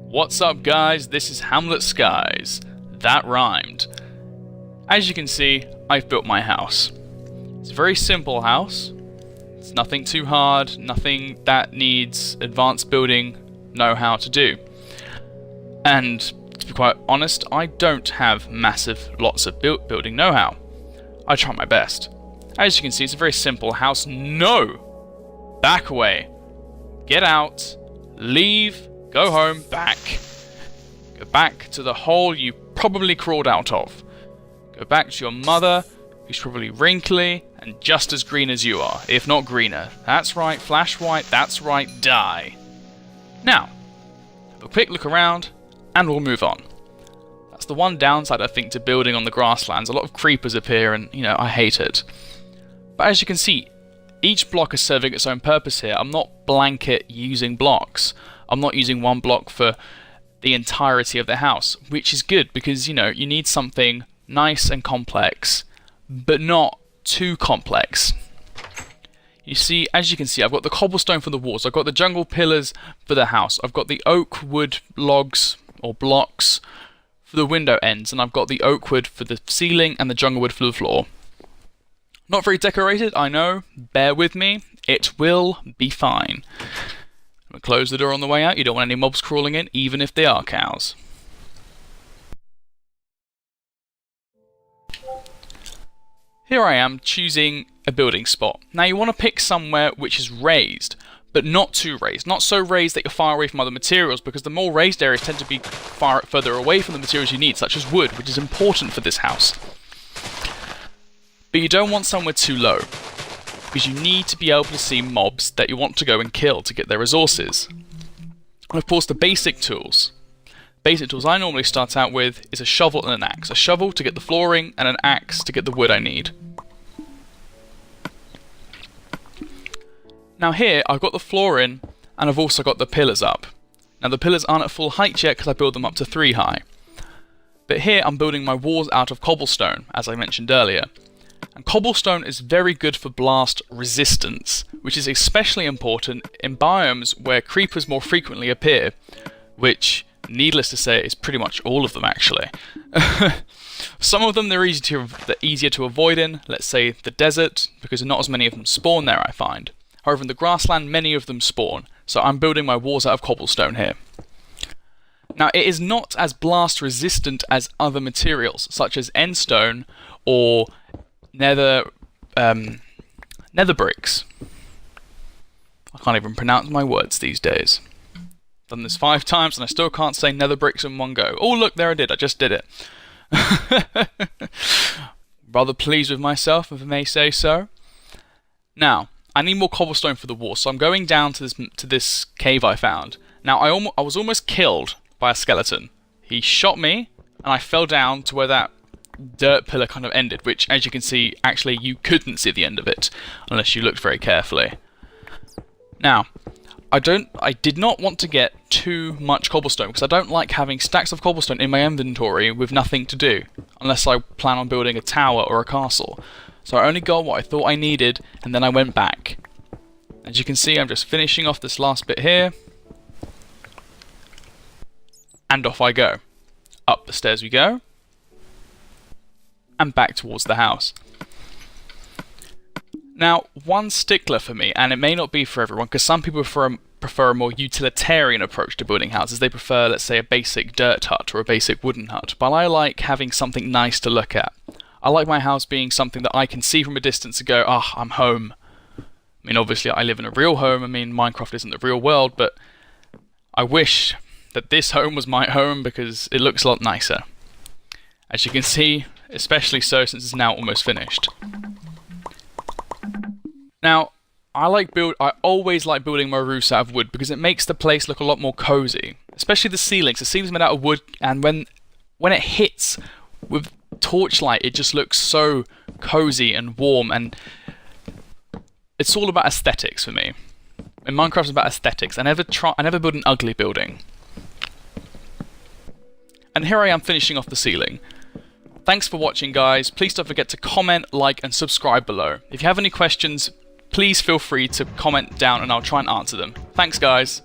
What's up guys, this is Hamlet Skies. That rhymed. As you can see, I've built my house. It's a very simple house. It's nothing too hard, nothing that needs advanced building know-how to do. And to be quite honest, I don't have massive lots of building know-how. I try my best. As you can see, it's a very simple house. No! Back away. Get out. Leave. Go home. Back. Go back to the hole you probably crawled out of. Go back to your mother, who's probably wrinkly and just as green as you are, if not greener. That's right, flash white, that's right, die. Now, have a quick look around, and we'll move on. That's the one downside, I think, to building on the grasslands. A lot of creepers appear, and, I hate it. But as you can see, each block is serving its own purpose here. I'm not blanket using blocks. I'm not using one block for the entirety of the house, which is good because, you need something nice and complex, but not too complex. You see, as you can see, I've got the cobblestone for the walls, I've got the jungle pillars for the house, I've got the oak wood logs or blocks for the window ends, and I've got the oak wood for the ceiling and the jungle wood for the floor. Not very decorated, I know, bear with me, it will be fine. Close the door on the way out, you don't want any mobs crawling in, even if they are cows. Here I am choosing a building spot. Now you want to pick somewhere which is raised, but not too raised. Not so raised that you're far away from other materials, because the more raised areas tend to be further away from the materials you need, such as wood, which is important for this house. But you don't want somewhere too low, because you need to be able to see mobs that you want to go and kill to get their resources. And of course the basic tools. Basic tools I normally start out with is a shovel and an axe. A shovel to get the flooring and an axe to get the wood I need. Now here I've got the floor in and I've also got the pillars up. Now the pillars aren't at full height yet because I build them up to 3 high. But here I'm building my walls out of cobblestone, as I mentioned earlier. And cobblestone is very good for blast resistance, which is especially important in biomes where creepers more frequently appear, which, needless to say, is pretty much all of them actually. Some of them they're easier to avoid in, let's say the desert, because not as many of them spawn there, I find. However, in the grassland many of them spawn, so I'm building my walls out of cobblestone here. Now it is not as blast resistant as other materials, such as endstone or nether bricks. I can't even pronounce my words these days. Done this 5 times and I still can't say nether bricks in one go. Oh look, there I did, I just did it. Rather pleased with myself, if I may say so. Now, I need more cobblestone for the wall, so I'm going down to this cave I found. Now, I was almost killed by a skeleton. He shot me, and I fell down to where that dirt pillar kind of ended, which, as you can see, actually you couldn't see the end of it, unless you looked very carefully. Now, I did not want to get too much cobblestone, because I don't like having stacks of cobblestone in my inventory with nothing to do, unless I plan on building a tower or a castle. So I only got what I thought I needed, and then I went back. As you can see, I'm just finishing off this last bit here, and off I go. Up the stairs we go, and back towards the house. Now, one stickler for me, and it may not be for everyone, because some people prefer a more utilitarian approach to building houses. They prefer, let's say, a basic dirt hut or a basic wooden hut, but I like having something nice to look at. I like my house being something that I can see from a distance and go, ah, I'm home. I mean, obviously I live in a real home, I mean, Minecraft isn't the real world, but I wish that this home was my home because it looks a lot nicer. As you can see, especially so since it's now almost finished. Now, I always like building my roofs out of wood because it makes the place look a lot more cozy. Especially the ceilings. The ceiling's made out of wood, and when it hits with torchlight, it just looks so cozy and warm, and it's all about aesthetics for me. In Minecraft, it's about aesthetics. I never build an ugly building. And here I am finishing off the ceiling. Thanks for watching, guys. Please don't forget to comment, like, and subscribe below. If you have any questions, please feel free to comment down and I'll try and answer them. Thanks, guys.